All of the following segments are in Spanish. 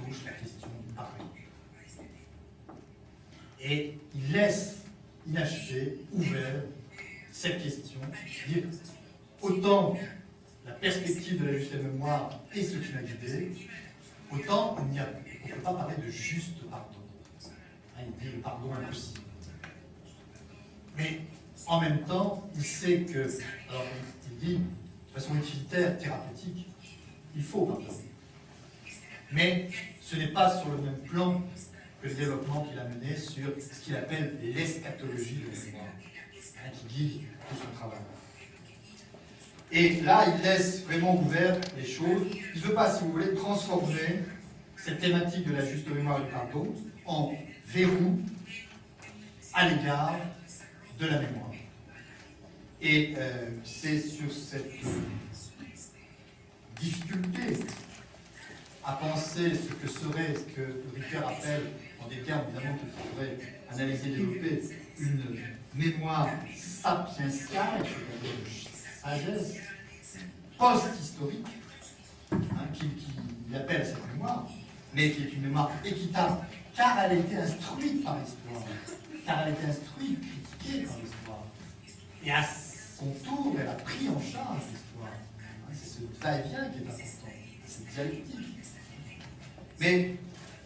touche la question du pareil. Et il laisse inachevé, ouvert, cette question, dire autant la perspective de la juste mémoire est ce qui m'a guidé, autant on ne peut pas parler de juste pardon. Il dit le pardon impossible. Mais en même temps, il sait que, alors il dit de façon utilitaire, thérapeutique, il faut pardonner. Mais ce n'est pas sur le même plan que le développement qu'il a mené sur ce qu'il appelle l'eschatologie de la mémoire, qui guide tout son travail. Et là, il laisse vraiment ouvert les choses. Il ne veut pas, si vous voulez, transformer cette thématique de la juste mémoire et du pardon en verrou à l'égard de la mémoire. Et c'est sur cette difficulté à penser ce que serait, ce que Ricoeur appelle, en des termes évidemment qu'il faudrait analyser, développer, une mémoire sapientiale, c'est-à-dire de sagesse, post-historique, qui appelle à cette mémoire, mais qui est une mémoire équitable, car elle a été instruite par l'histoire, car elle a été instruite, critiquée par l'histoire. Et à son tour, elle a pris en charge l'histoire. C'est ce va-et-vient qui est important, cette dialectique. Mais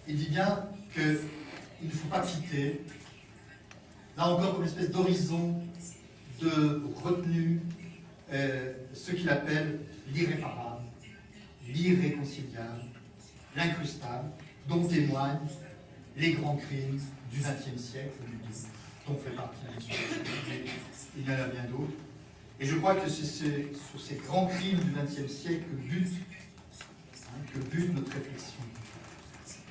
il dit bien qu'il ne faut pas quitter, là encore comme une espèce d'horizon de retenue, ce qu'il appelle l'irréparable, l'irréconciliable, l'incrustable, dont témoignent les grands crimes du XXe siècle, dont fait partie mais il y en a bien d'autres. Et je crois que c'est sur ces grands crimes du XXe siècle que bute notre réflexion.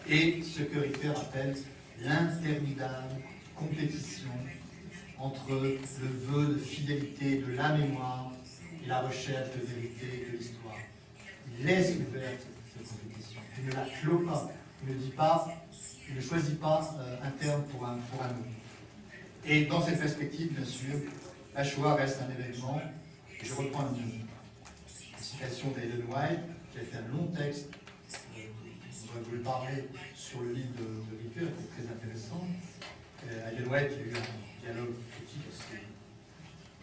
Et ce que Ricoeur appelle l'interminable compétition entre le vœu de fidélité de la mémoire et la recherche de vérité de l'histoire. Il laisse ouverte cette compétition. Il ne la clôt pas. Il ne dit pas, il ne choisit pas un terme pour un autre. Et dans cette perspective, bien sûr, la Shoah reste un événement. Et je reprends une citation d'Ellen White, qui a fait un long texte. Je voulais parler sur le livre de Ricoeur, qui est très intéressant. Ellen White, qui a eu un dialogue critique assez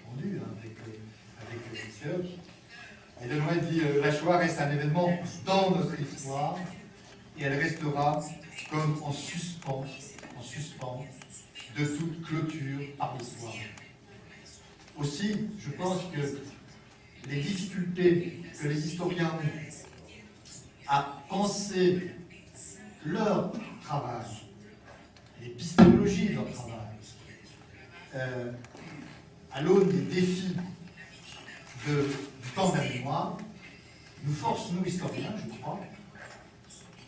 tendu avec Ricoeur. Ellen White dit la Shoah reste un événement dans notre histoire et elle restera comme en suspens de toute clôture par l'histoire. Aussi, je pense que les difficultés que les historiens ont à penser leur travail, l'épistémologie de leur travail, à l'aune des défis du temps de la mémoire, nous force, nous historiens, je crois,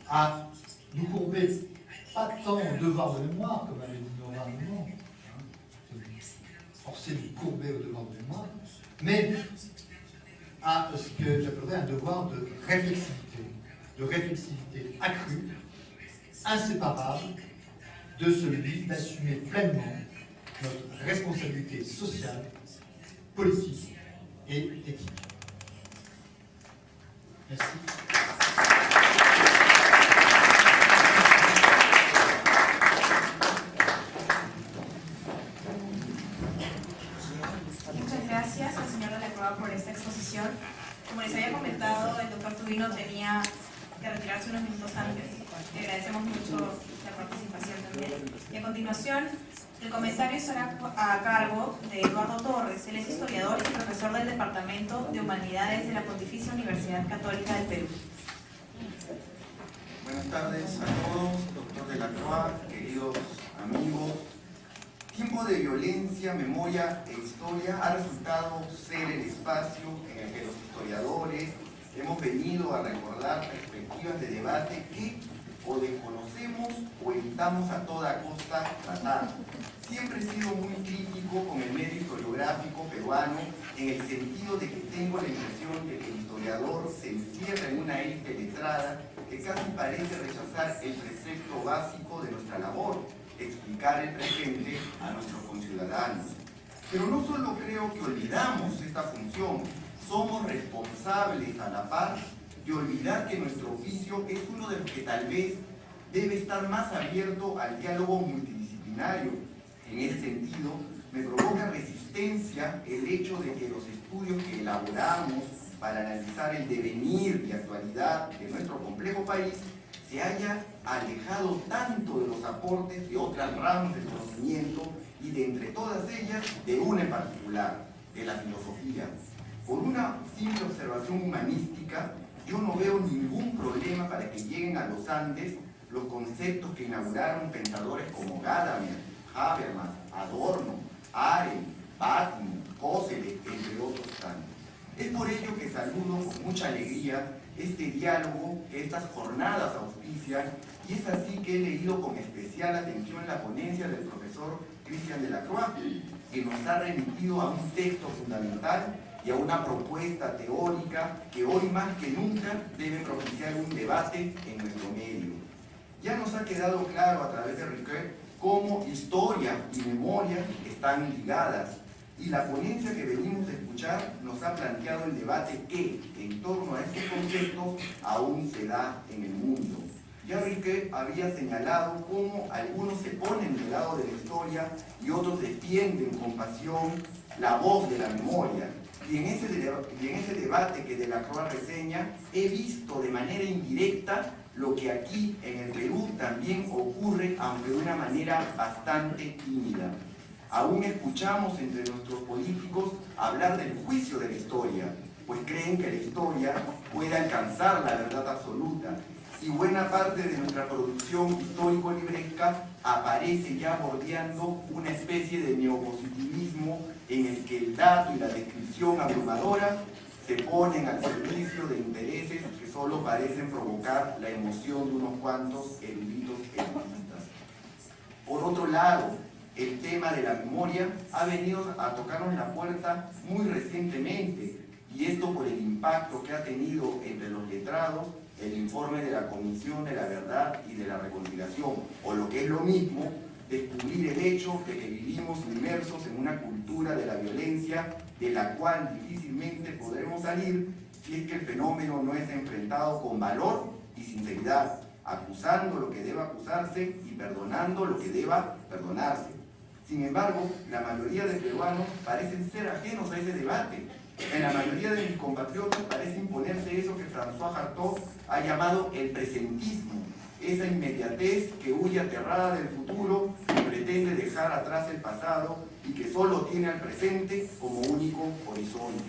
à nous courber, pas tant au devoir de mémoire, comme avait dit Nora Armand, forcer de nous courber au devoir de mémoire, mais à ce que j'appellerais un devoir de réflexivité accrue, inséparable de celui d'assumer pleinement notre responsabilité sociale, politique et éthique. Merci. Muchas gracias al señor de la Croix por esta exposición. Como les había comentado, el doctor Tubino tenía que retirarse unos minutos antes. Le agradecemos mucho la participación también. Y a continuación, el comentario estará a cargo de Eduardo Torres. Él es historiador y profesor del Departamento de Humanidades de la Pontificia Universidad Católica del Perú. Buenas tardes a todos, doctor de la Croix, queridos amigos. Tiempo de violencia, memoria e historia ha resultado ser el espacio en el que los historiadores hemos venido a recordar perspectivas de debate que o desconocemos o evitamos a toda costa tratar. Siempre he sido muy crítico con el medio historiográfico peruano en el sentido de que tengo la impresión de que el historiador se encierra en una élite letrada que casi parece rechazar el precepto básico de nuestra labor, explicar el presente a nuestros conciudadanos. Pero no solo creo que olvidamos esta función, somos responsables a la par de olvidar que nuestro oficio es uno de los que tal vez debe estar más abierto al diálogo multidisciplinario. En ese sentido, me provoca resistencia el hecho de que los estudios que elaboramos para analizar el devenir y actualidad de nuestro complejo país se haya alejado tanto de los aportes de otras ramas del conocimiento y de entre todas ellas, de una en particular, de la filosofía. Por una simple observación humanística, yo no veo ningún problema para que lleguen a los Andes los conceptos que inauguraron pensadores como Gadamer, Habermas, Adorno, Arendt, Bakunin, Koselleck, entre otros tantos. Es por ello que saludo con mucha alegría este diálogo que estas jornadas auspician, y es así que he leído con especial atención la ponencia del profesor Christian Delacroix, que nos ha remitido a un texto fundamental y a una propuesta teórica que hoy más que nunca debe propiciar un debate en nuestro medio. Ya nos ha quedado claro a través de Ricoeur cómo historia y memoria están ligadas, y la ponencia que venimos a escuchar nos ha planteado el debate que, en torno a estos conceptos, aún se da en el mundo. Ya Ricoeur había señalado cómo algunos se ponen del lado de la historia y otros defienden con pasión la voz de la memoria. Y en ese debate que Delacroix reseña, he visto de manera indirecta lo que aquí en el Perú también ocurre, aunque de una manera bastante tímida. Aún escuchamos entre nuestros políticos hablar del juicio de la historia, pues creen que la historia puede alcanzar la verdad absoluta, y buena parte de nuestra producción histórico-libresca aparece ya bordeando una especie de neopositivismo en el que el dato y la descripción abrumadora se ponen al servicio de intereses que solo parecen provocar la emoción de unos cuantos eruditos elitistas. Por otro lado, el tema de la memoria ha venido a tocarnos la puerta muy recientemente, y esto por el impacto que ha tenido entre los letrados el informe de la Comisión de la Verdad y de la Reconciliación, o lo que es lo mismo, descubrir el hecho de que vivimos inmersos en una cultura de la violencia de la cual difícilmente podremos salir si es que el fenómeno no es enfrentado con valor y sinceridad, acusando lo que deba acusarse y perdonando lo que deba perdonarse. Sin embargo, la mayoría de peruanos parecen ser ajenos a ese debate. En la mayoría de mis compatriotas parece imponerse eso que François Hartog ha llamado el presentismo, esa inmediatez que huye aterrada del futuro y pretende dejar atrás el pasado y que solo tiene al presente como único horizonte.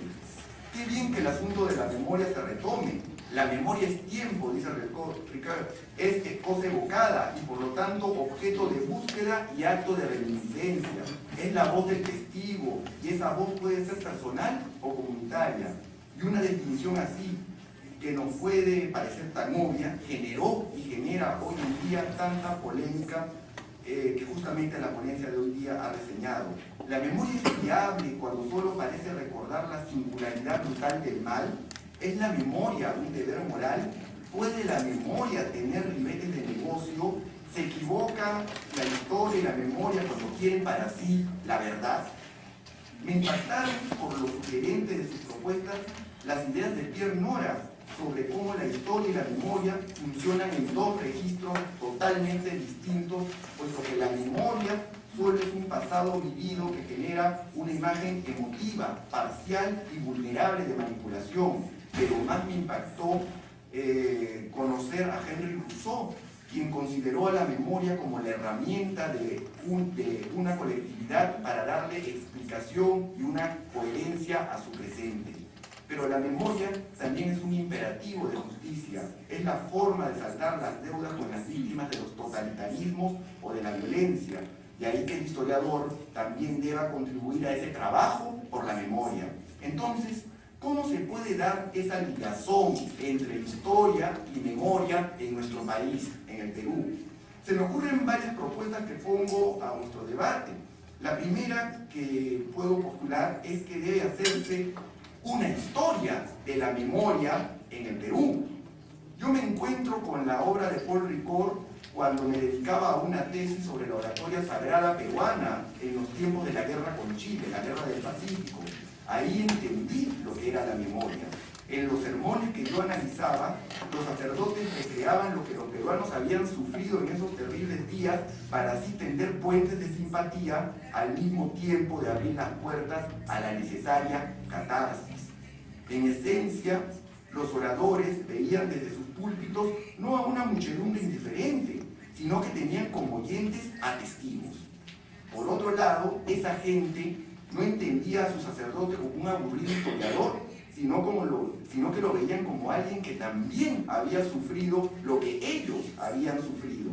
Qué bien que el asunto de la memoria se retome. La memoria es tiempo, dice Ricoeur, es cosa evocada y por lo tanto objeto de búsqueda y acto de reminiscencia. Es la voz del testigo, y esa voz puede ser personal o comunitaria. Y una definición así, que nos puede parecer tan obvia, generó y genera hoy en día tanta polémica que justamente la ponencia de hoy día ha reseñado. La memoria es fiable cuando solo parece recordar la singularidad brutal del mal. ¿Es la memoria un deber moral? ¿Puede la memoria tener ribetes de negocio? ¿Se equivoca la historia y la memoria cuando quieren para sí la verdad? Me impactaron por lo sugerente de sus propuestas las ideas de Pierre Nora sobre cómo la historia y la memoria funcionan en dos registros totalmente distintos, puesto que la memoria solo es un pasado vivido que genera una imagen emotiva, parcial y vulnerable de manipulación. Pero más me impactó conocer a Henry Rousseau, quien consideró a la memoria como la herramienta de una colectividad para darle explicación y una coherencia a su presente. Pero la memoria también es un imperativo de justicia, es la forma de saldar las deudas con las víctimas de los totalitarismos o de la violencia, y ahí que el historiador también deba contribuir a ese trabajo por la memoria. Entonces, ¿cómo se puede dar esa ligazón entre historia y memoria en nuestro país, en el Perú? Se me ocurren varias propuestas que pongo a nuestro debate. La primera que puedo postular es que debe hacerse una historia de la memoria en el Perú. Yo me encuentro con la obra de Paul Ricoeur cuando me dedicaba a una tesis sobre la oratoria sagrada peruana en los tiempos de la guerra con Chile, la guerra del Pacífico. Ahí entendí lo que era la memoria. En los sermones que yo analizaba, los sacerdotes recreaban lo que los peruanos habían sufrido en esos terribles días para así tender puentes de simpatía al mismo tiempo de abrir las puertas a la necesaria catarsis. En esencia, los oradores veían desde sus púlpitos no a una muchedumbre indiferente, sino que tenían como oyentes a testigos. Por otro lado, esa gente no entendía a su sacerdote como un aburrido historiador, sino que lo veían como alguien que también había sufrido lo que ellos habían sufrido.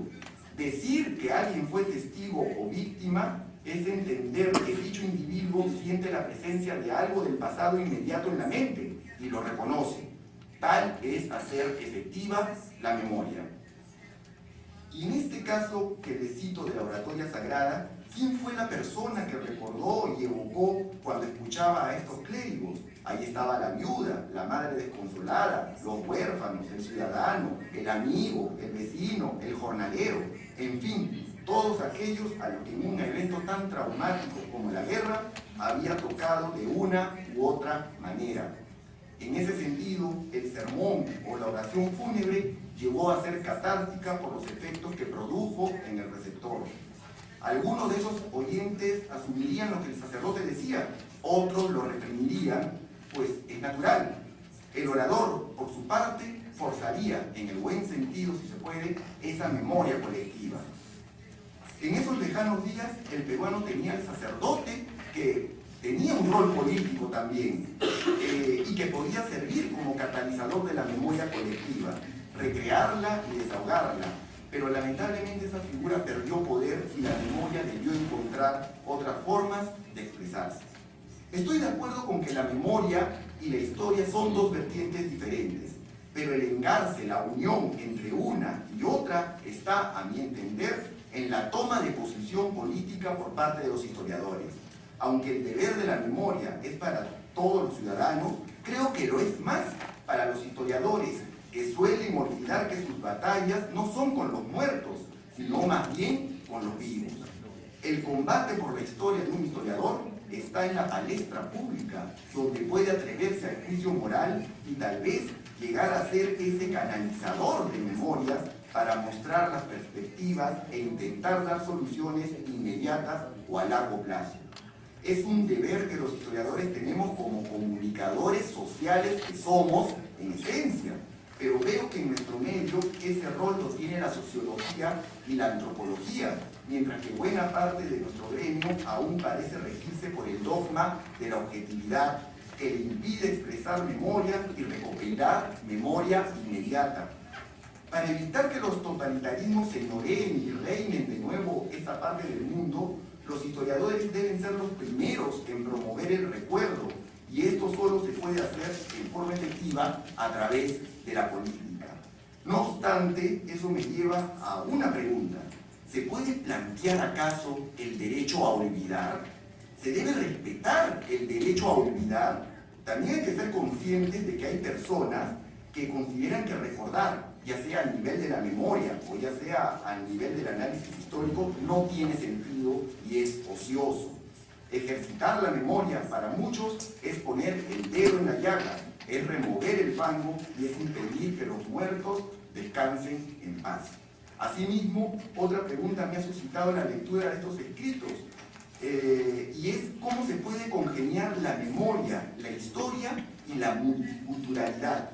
Decir que alguien fue testigo o víctima es entender que dicho individuo siente la presencia de algo del pasado inmediato en la mente y lo reconoce. Tal es hacer efectiva la memoria. Y en este caso que les cito de la oratoria sagrada, ¿quién fue la persona que recordó y evocó cuando escuchaba a estos clérigos? Ahí estaba la viuda, la madre desconsolada, los huérfanos, el ciudadano, el amigo, el vecino, el jornalero, en fin, todos aquellos a los que en un evento tan traumático como la guerra había tocado de una u otra manera. En ese sentido, el sermón o la oración fúnebre llegó a ser catártica por los efectos que produjo en el receptor. Algunos de esos oyentes asumirían lo que el sacerdote decía, otros lo reprimirían, pues es natural. El orador, por su parte, forzaría, en el buen sentido si se puede, esa memoria colectiva. En esos lejanos días, el peruano tenía el sacerdote que tenía un rol político también y que podía servir como catalizador de la memoria colectiva, recrearla y desahogarla, pero lamentablemente esa figura perdió poder y la memoria debió encontrar otras formas de expresarse. Estoy de acuerdo con que la memoria y la historia son dos vertientes diferentes, pero el engarce, la unión entre una y otra está, a mi entender, en la toma de posición política por parte de los historiadores. Aunque el deber de la memoria es para todos los ciudadanos, creo que lo es más para los historiadores, que suelen olvidar que sus batallas no son con los muertos, sino más bien con los vivos. El combate por la historia de un historiador está en la palestra pública, donde puede atreverse al juicio moral y tal vez llegar a ser ese canalizador de memorias para mostrar las perspectivas e intentar dar soluciones inmediatas o a largo plazo. Es un deber que los historiadores tenemos como comunicadores sociales que somos en esencia, pero veo que en nuestro medio ese rol lo tiene la sociología y la antropología, mientras que buena parte de nuestro gremio aún parece regirse por el dogma de la objetividad que le impide expresar memoria y recopilar memoria inmediata. Para evitar que los totalitarismos señoreen y reinen de nuevo esta parte del mundo, los historiadores deben ser los primeros en promover el recuerdo, y esto solo se puede hacer en forma efectiva a través de la política. No obstante, eso me lleva a una pregunta. ¿Se puede plantear acaso el derecho a olvidar? ¿Se debe respetar el derecho a olvidar? También hay que ser conscientes de que hay personas que consideran que recordar, ya sea a nivel de la memoria o ya sea a nivel del análisis histórico, no tiene sentido y es ocioso. Ejercitar la memoria para muchos es poner el dedo en la llaga, es remover el fango y es impedir que los muertos descansen en paz. Asimismo, otra pregunta me ha suscitado la lectura de estos escritos, y es cómo se puede congeniar la memoria, la historia y la multiculturalidad.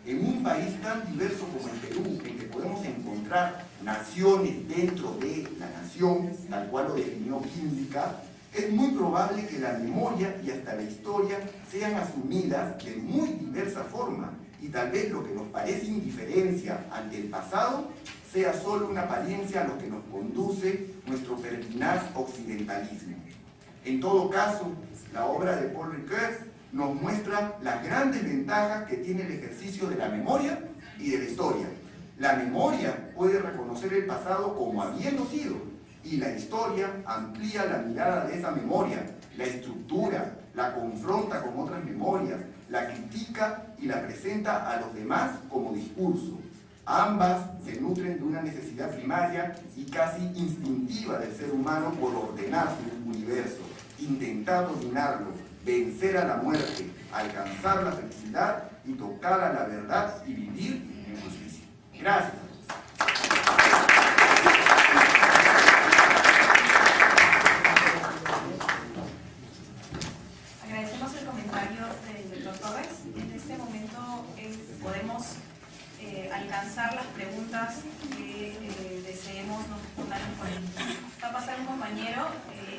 En un país tan diverso como el Perú, en que podemos encontrar naciones dentro de la nación, tal cual lo definió Quíndica, es muy probable que la memoria y hasta la historia sean asumidas de muy diversa forma, y tal vez lo que nos parece indiferencia ante el pasado sea solo una apariencia a lo que nos conduce nuestro pertinaz occidentalismo. En todo caso, la obra de Paul Ricoeur nos muestra las grandes ventajas que tiene el ejercicio de la memoria y de la historia. La memoria puede reconocer el pasado como habiendo sido, y la historia amplía la mirada de esa memoria, la estructura, la confronta con otras memorias, la critica y la presenta a los demás como discurso. Ambas se nutren de una necesidad primaria y casi instintiva del ser humano por ordenar su universo, intentar dominarlo, vencer a la muerte, alcanzar la felicidad y tocar a la verdad y vivir en justicia. Gracias. Agradecemos el comentario del doctor Torres. En este momento podemos alcanzar las preguntas que deseemos nos respondan por él. Va a pasar un compañero,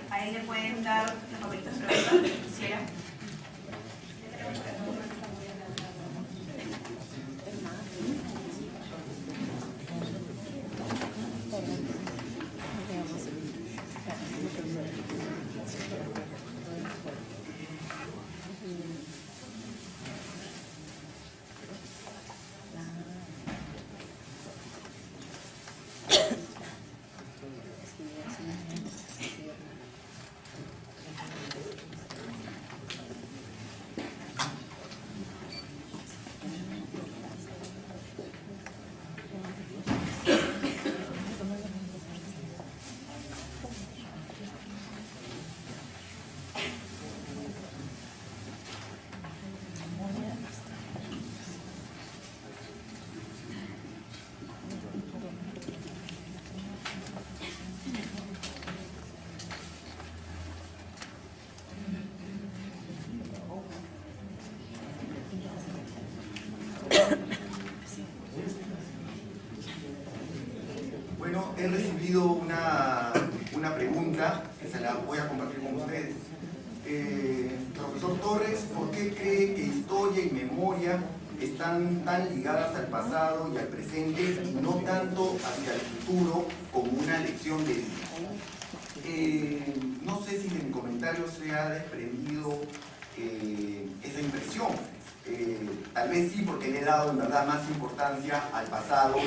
a él le pueden dar las favoritas preguntas que quisiera. Bueno, he recibido una pregunta que se la voy a compartir con ustedes. Profesor Torres, ¿por qué cree que historia y memoria están tan ligadas al pasado y al presente y no tanto hacia el futuro como una lección de vida? No sé si de mi comentario se ha desprendido esa impresión. Tal vez sí, porque le he dado en verdad más importancia al pasado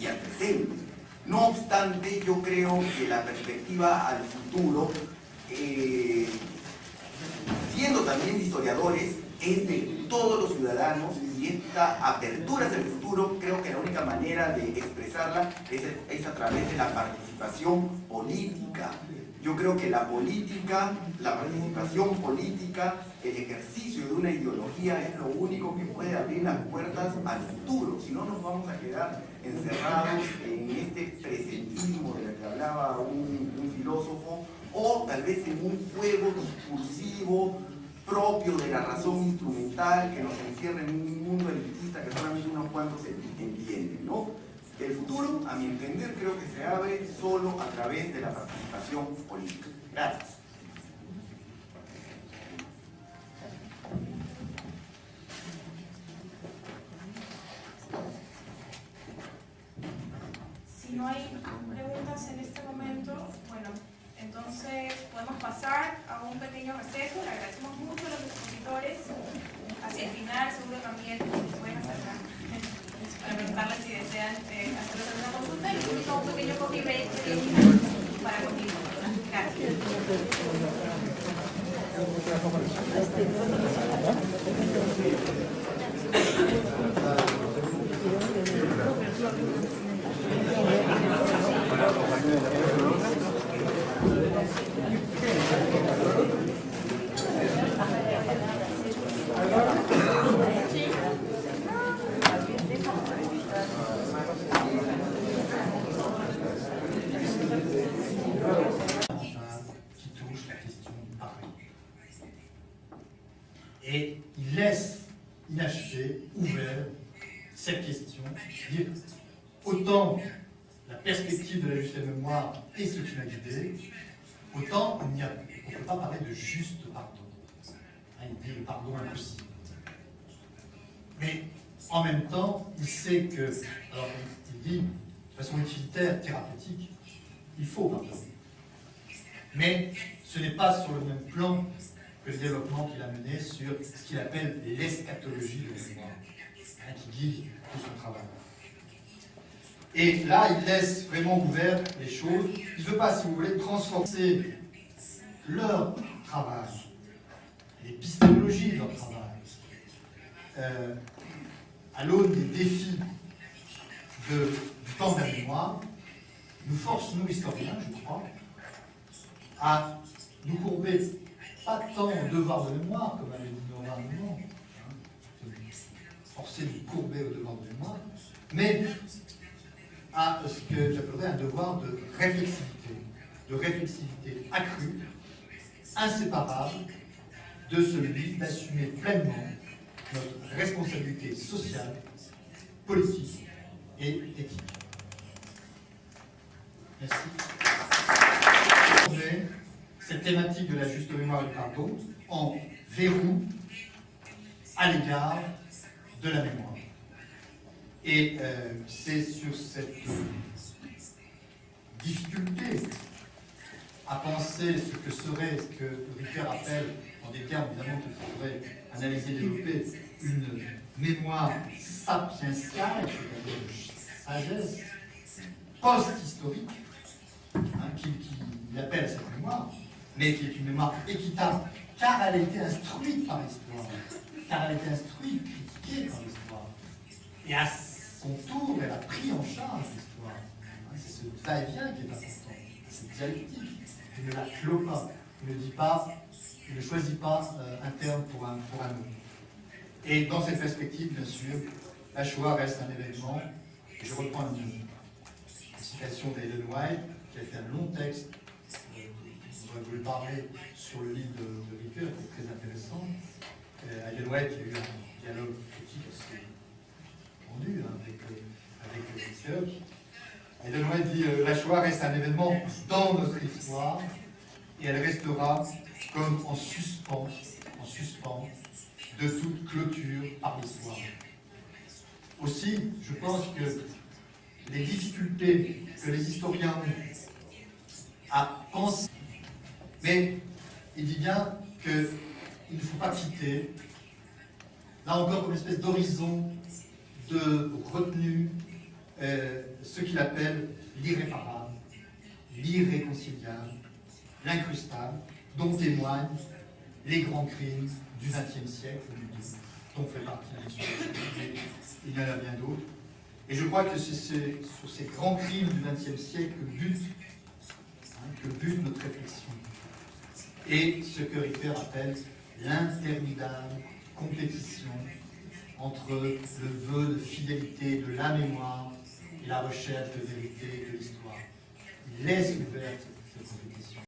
y al presente. No obstante, yo creo que la perspectiva al futuro, siendo también historiadores, es de todos los ciudadanos, y esta apertura hacia el futuro, creo que la única manera de expresarla es a través de la participación política. Yo creo que la política, la participación política, el ejercicio de una ideología es lo único que puede abrir las puertas al futuro. Si no, nos vamos a quedar encerrados en este presentismo del que hablaba un filósofo, o tal vez en un juego discursivo propio de la razón instrumental que nos encierra en un mundo elitista que solamente unos cuantos entienden, ¿no? El futuro, a mi entender, creo que se abre solo a través de la participación política. Gracias. Si no hay preguntas en este momento, bueno, entonces podemos pasar a un pequeño receso. Le agradecemos mucho a los expositores. Hacia el final, seguro también pueden acercar para preguntarles si desean hacer alguna consulta, y luego un pequeño coffee break de 10 minutos para continuar. Gracias. Qui touche la question du pari. Et il laisse inachevée, ouvert, cette question. Dire autant la perspective de la juste mémoire est ce qui l'a guidé, autant on ne peut pas parler de juste pardon. Il dit le pardon impossible. Mais en même temps, il sait que, alors il dit de façon utilitaire, thérapeutique, il faut pardonner. Mais ce n'est pas sur le même plan que le développement qu'il a mené sur ce qu'il appelle l'eschatologie de la mémoire, qui guide tout son travail. Et là, il laisse vraiment ouvert les choses. Il ne veut pas, si vous voulez, transformer leur travail, l'épistémologie de leur travail, à l'aune des défis du temps de la mémoire, nous force, nous historiens, je crois, à nous courber pas tant au devoir de mémoire, comme avait dit Nora Armand, forcé de courber au devant de moi, mais à ce que j'appellerais un devoir de réflexivité accrue, inséparable de celui d'assumer pleinement notre responsabilité sociale, politique et éthique. Merci. Cette thématique de la juste mémoire et du pardon en verrou à l'égard de la mémoire. Et c'est sur cette difficulté à penser ce que serait, ce que Ricoeur appelle, en des termes évidemment qu'il faudrait analyser, développer, une mémoire sapientiale, c'est-à-dire de sagesse post-historique, qu'il appelle à cette mémoire, mais qui est une mémoire équitable, car elle a été instruite par l'histoire, car elle a été instruite, critiquée par l'histoire. Et à son tour, elle a pris en charge l'histoire. C'est ce va-et-vient qui est important, cette dialectique. Il ne la clôt pas, il ne dit pas, il ne choisit pas un terme pour un autre. Et dans cette perspective, bien sûr, la Shoah reste un événement. Et je reprends une citation d'Ellen White, qui a fait un long texte. J'aurais voulu parler sur le livre de Ricoeur, qui est très intéressant. Ellen White, qui a eu un dialogue critique assez tendu avec Ricoeur. Ellen White dit la Shoah reste un événement dans notre histoire et elle restera comme en suspens de toute clôture par l'histoire. Aussi, je pense que les difficultés que les historiens ont à penser, mais il dit bien qu'il ne faut pas quitter, là encore comme une espèce d'horizon de retenue, ce qu'il appelle l'irréparable, l'irréconciliable, l'incrustable, dont témoignent les grands crimes du XXe siècle, dont fait partie bien sûr, mais il y en a bien d'autres. Et je crois que c'est sur ces grands crimes du XXe siècle que bute notre réflexion. Et ce que Ricoeur appelle l'interminable compétition entre le vœu de fidélité de la mémoire et la recherche de vérité de l'histoire. Il laisse ouverte cette compétition.